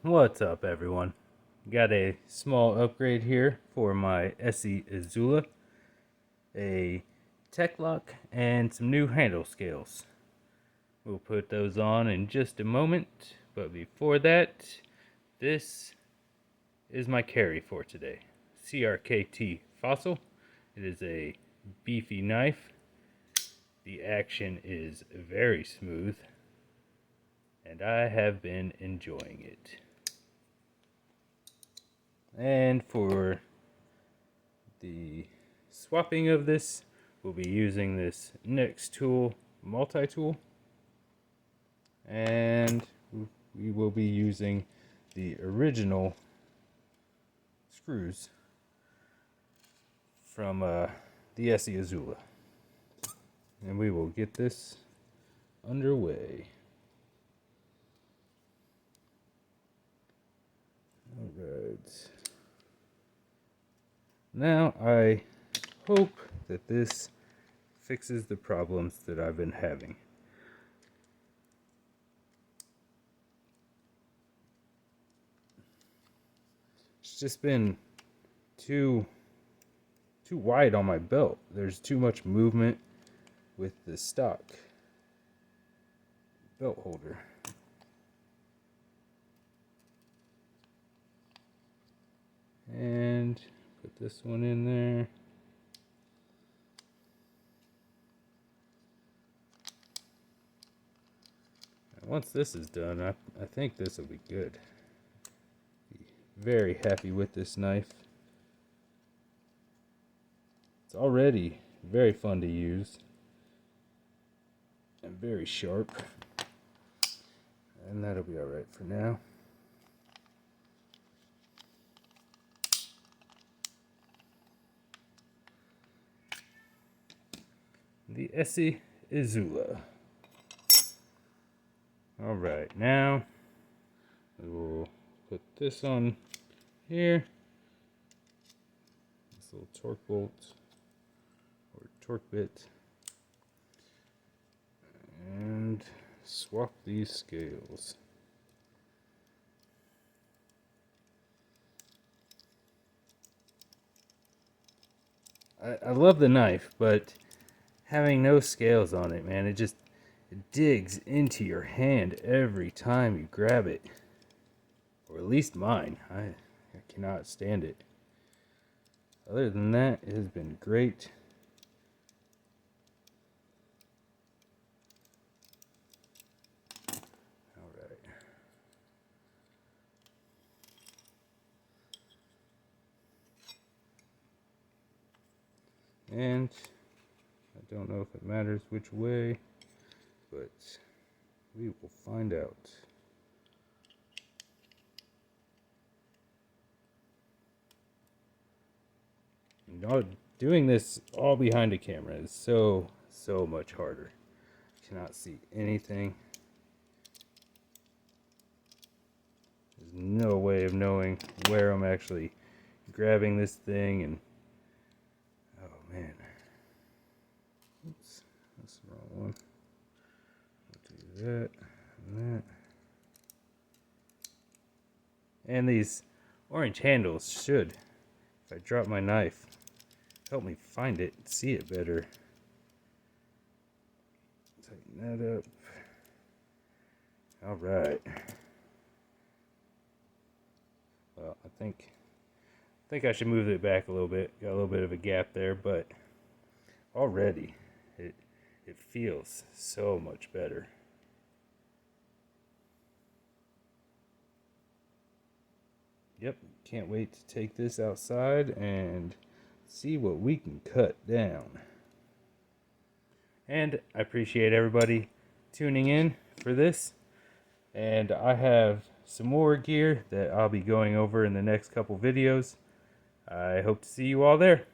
What's up, everyone? Got a small upgrade here for my Esee Izula, a Tek Lok, and some new handle scales. We'll put those on in just a moment, but before that, this is my carry for today. CRKT Fossil. It is a beefy knife. The action is very smooth, and I have been enjoying it. And for the swapping of this, we'll be using this next tool, multi-tool, and we will be using the original screws from the Esee Izula. And we will get this underway. Alright. Now I hope that this fixes the problems that I've been having. It's just been too wide on my belt. There's too much movement with the stock belt holder. And put this one in there. And once this is done, I think this will be good. Be very happy with this knife. It's already very fun to use and very sharp. And that'll be alright for now. The Esee Izula. Alright, now we will put this on here. This little torque bolt or torque bit. And swap these scales. I love the knife, but having no scales on it, man, it digs into your hand every time you grab it. Or at least mine. I cannot stand it. Other than that, it has been great. Alright. And I don't know if it matters which way, but we will find out. Doing this all behind a camera is so much harder. Cannot see anything. There's no way of knowing where I'm actually grabbing this thing, and oh man. Oops, that's the wrong one. I'll do that and that. And these orange handles should, if I drop my knife, help me find it and see it better. Tighten that up. Alright. Well, I think I should move it back a little bit. Got a little bit of a gap there, but already it feels so much better. Yep, can't wait to take this outside and see what we can cut down. And I appreciate everybody tuning in for this. And I have some more gear that I'll be going over in the next couple videos. I hope to see you all there.